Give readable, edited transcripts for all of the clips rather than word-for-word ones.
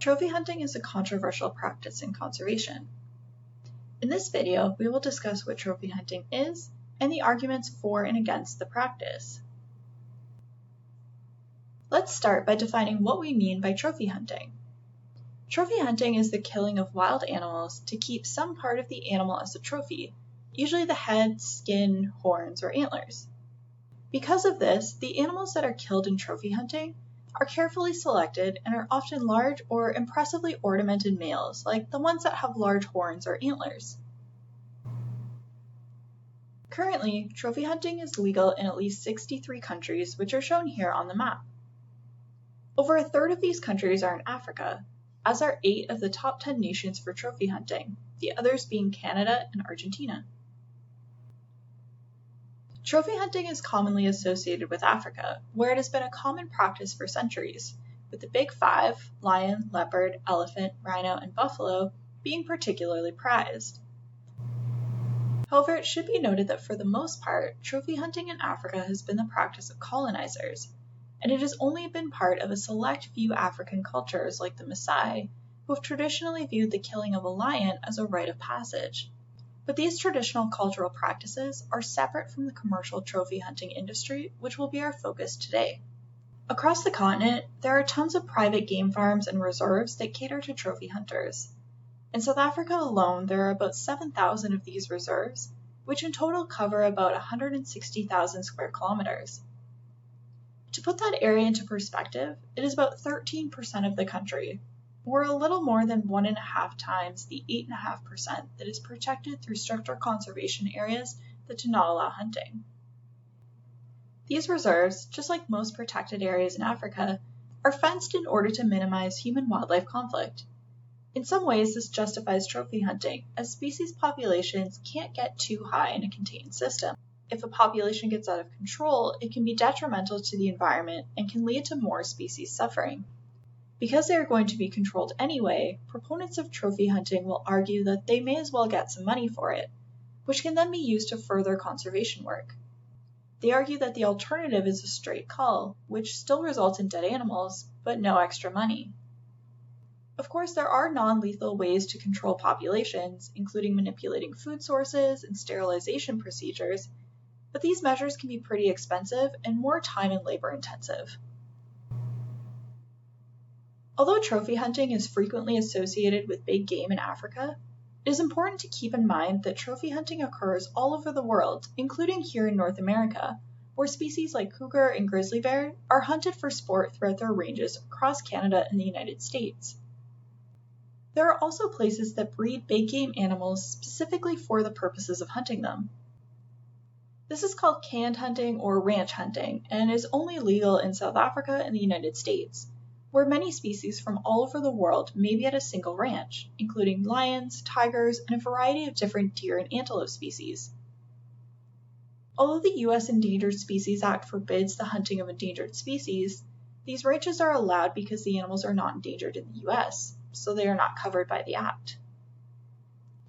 Trophy hunting is a controversial practice in conservation. In this video, we will discuss what trophy hunting is and the arguments for and against the practice. Let's start by defining what we mean by trophy hunting. Trophy hunting is the killing of wild animals to keep some part of the animal as a trophy, usually the head, skin, horns, or antlers. Because of this, the animals that are killed in trophy hunting are carefully selected and are often large or impressively ornamented males, like the ones that have large horns or antlers. Currently, trophy hunting is legal in at least 63 countries, which are shown here on the map. Over a third of these countries are in Africa, as are 8 of the top 10 nations for trophy hunting, the others being Canada and Argentina. Trophy hunting is commonly associated with Africa, where it has been a common practice for centuries, with the big 5, lion, leopard, elephant, rhino, and buffalo, being particularly prized. However, it should be noted that for the most part, trophy hunting in Africa has been the practice of colonizers, and it has only been part of a select few African cultures like the Maasai, who have traditionally viewed the killing of a lion as a rite of passage. But these traditional cultural practices are separate from the commercial trophy hunting industry, which will be our focus today. Across the continent, there are tons of private game farms and reserves that cater to trophy hunters. In South Africa alone, there are about 7,000 of these reserves, which in total cover about 160,000 square kilometers. To put that area into perspective, it is about 13% of the country, or a little more than 1.5 times the 8.5% that is protected through stricter conservation areas that do not allow hunting. These reserves, just like most protected areas in Africa, are fenced in order to minimize human-wildlife conflict. In some ways, this justifies trophy hunting, as species populations can't get too high in a contained system. If a population gets out of control, it can be detrimental to the environment and can lead to more species suffering. Because they are going to be controlled anyway, proponents of trophy hunting will argue that they may as well get some money for it, which can then be used to further conservation work. They argue that the alternative is a straight cull, which still results in dead animals, but no extra money. Of course, there are non-lethal ways to control populations, including manipulating food sources and sterilization procedures, but these measures can be pretty expensive and more time and labor intensive. Although trophy hunting is frequently associated with big game in Africa, it is important to keep in mind that trophy hunting occurs all over the world, including here in North America, where species like cougar and grizzly bear are hunted for sport throughout their ranges across Canada and the United States. There are also places that breed big game animals specifically for the purposes of hunting them. This is called canned hunting or ranch hunting, and is only legal in South Africa and the United States, where many species from all over the world may be at a single ranch, including lions, tigers, and a variety of different deer and antelope species. Although the U.S. Endangered Species Act forbids the hunting of endangered species, these ranches are allowed because the animals are not endangered in the U.S., so they are not covered by the Act.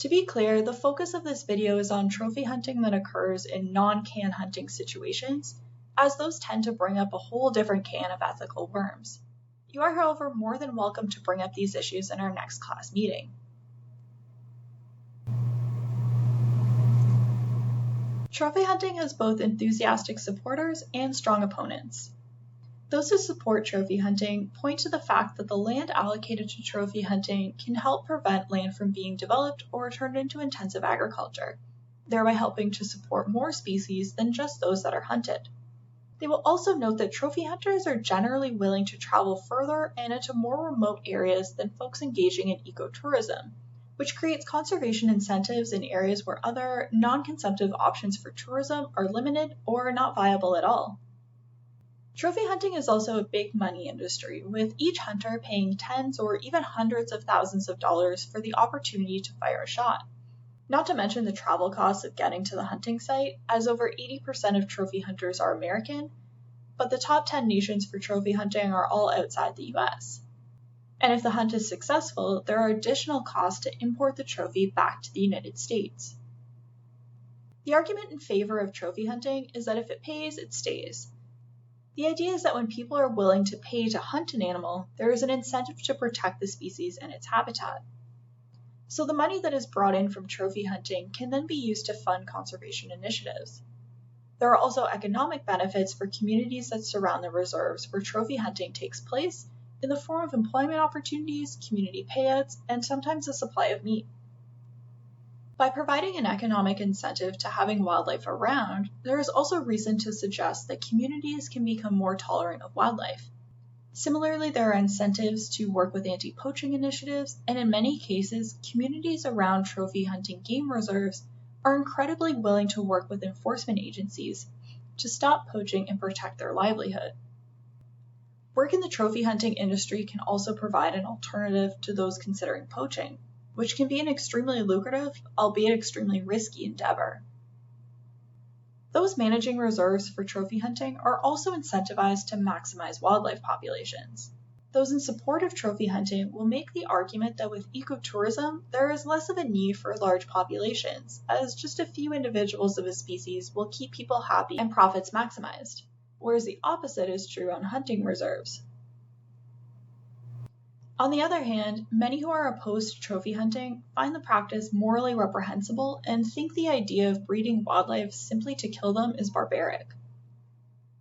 To be clear, the focus of this video is on trophy hunting that occurs in non-can hunting situations, as those tend to bring up a whole different can of ethical worms. You are, however, more than welcome to bring up these issues in our next class meeting. Trophy hunting has both enthusiastic supporters and strong opponents. Those who support trophy hunting point to the fact that the land allocated to trophy hunting can help prevent land from being developed or turned into intensive agriculture, thereby helping to support more species than just those that are hunted. They will also note that trophy hunters are generally willing to travel further and into more remote areas than folks engaging in ecotourism, which creates conservation incentives in areas where other non-consumptive options for tourism are limited or not viable at all. Trophy hunting is also a big money industry, with each hunter paying tens or even hundreds of thousands of dollars for the opportunity to fire a shot. Not to mention the travel costs of getting to the hunting site, as over 80% of trophy hunters are American, but the top 10 nations for trophy hunting are all outside the US. And if the hunt is successful, there are additional costs to import the trophy back to the United States. The argument in favor of trophy hunting is that if it pays, it stays. The idea is that when people are willing to pay to hunt an animal, there is an incentive to protect the species and its habitat. So the money that is brought in from trophy hunting can then be used to fund conservation initiatives. There are also economic benefits for communities that surround the reserves where trophy hunting takes place in the form of employment opportunities, community payouts, and sometimes a supply of meat. By providing an economic incentive to having wildlife around, there is also reason to suggest that communities can become more tolerant of wildlife. Similarly, there are incentives to work with anti-poaching initiatives, and in many cases, communities around trophy hunting game reserves are incredibly willing to work with enforcement agencies to stop poaching and protect their livelihood. Work in the trophy hunting industry can also provide an alternative to those considering poaching, which can be an extremely lucrative, albeit extremely risky endeavor. Those managing reserves for trophy hunting are also incentivized to maximize wildlife populations. Those in support of trophy hunting will make the argument that with ecotourism, there is less of a need for large populations, as just a few individuals of a species will keep people happy and profits maximized, whereas the opposite is true on hunting reserves. On the other hand, many who are opposed to trophy hunting find the practice morally reprehensible and think the idea of breeding wildlife simply to kill them is barbaric.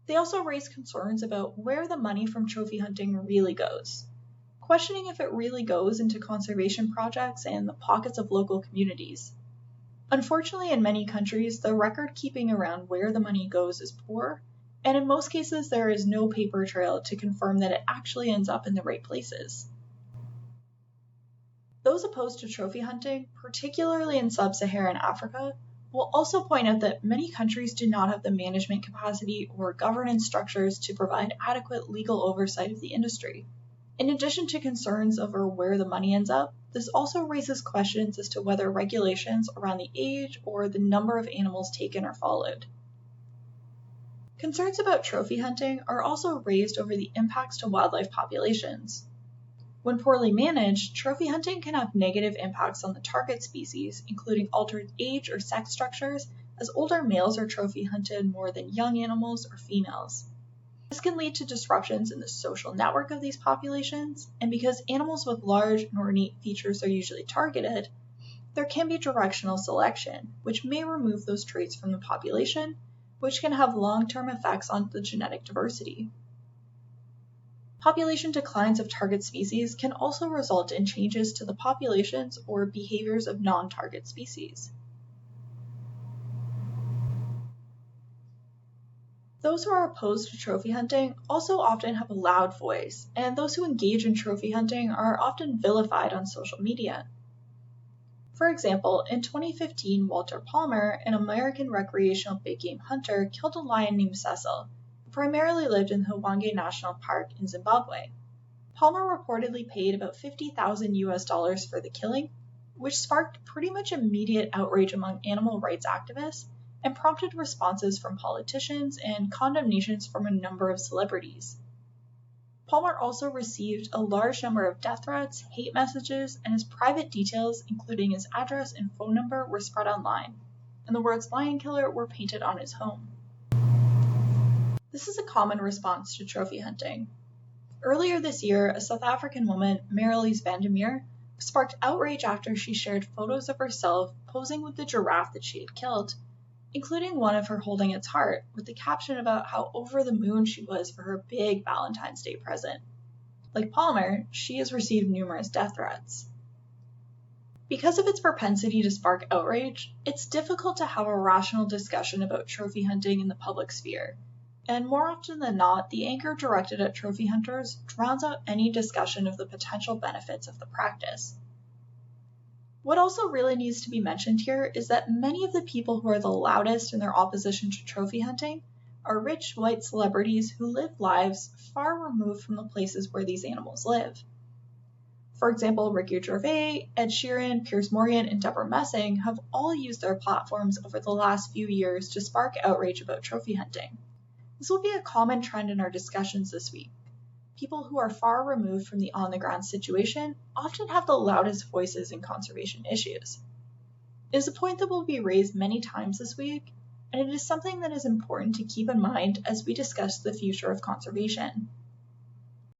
They also raise concerns about where the money from trophy hunting really goes, questioning if it really goes into conservation projects and the pockets of local communities. Unfortunately, in many countries, the record keeping around where the money goes is poor, and in most cases there is no paper trail to confirm that it actually ends up in the right places. Those opposed to trophy hunting, particularly in sub-Saharan Africa, will also point out that many countries do not have the management capacity or governance structures to provide adequate legal oversight of the industry. In addition to concerns over where the money ends up, this also raises questions as to whether regulations around the age or the number of animals taken are followed. Concerns about trophy hunting are also raised over the impacts to wildlife populations. When poorly managed, trophy hunting can have negative impacts on the target species, including altered age or sex structures, as older males are trophy hunted more than young animals or females. This can lead to disruptions in the social network of these populations, and because animals with large and ornate features are usually targeted, there can be directional selection, which may remove those traits from the population, which can have long-term effects on the genetic diversity. Population declines of target species can also result in changes to the populations or behaviors of non-target species. Those who are opposed to trophy hunting also often have a loud voice, and those who engage in trophy hunting are often vilified on social media. For example, in 2015, Walter Palmer, an American recreational big game hunter, killed a lion named Cecil, primarily lived in the Hwange National Park in Zimbabwe. Palmer reportedly paid about $50,000 for the killing, which sparked pretty much immediate outrage among animal rights activists and prompted responses from politicians and condemnations from a number of celebrities. Palmer also received a large number of death threats, hate messages, and his private details, including his address and phone number, were spread online, and the words "lion killer" were painted on his home. This is a common response to trophy hunting. Earlier this year, a South African woman, Marlies van der Meer, sparked outrage after she shared photos of herself posing with the giraffe that she had killed, including one of her holding its heart, with the caption about how over the moon she was for her big Valentine's Day present. Like Palmer, she has received numerous death threats. Because of its propensity to spark outrage, it's difficult to have a rational discussion about trophy hunting in the public sphere. And more often than not, the anger directed at trophy hunters drowns out any discussion of the potential benefits of the practice. What also really needs to be mentioned here is that many of the people who are the loudest in their opposition to trophy hunting are rich white celebrities who live lives far removed from the places where these animals live. For example, Ricky Gervais, Ed Sheeran, Piers Morgan, and Deborah Messing have all used their platforms over the last few years to spark outrage about trophy hunting. This will be a common trend in our discussions this week. People who are far removed from the on-the-ground situation often have the loudest voices in conservation issues. It is a point that will be raised many times this week, and it is something that is important to keep in mind as we discuss the future of conservation.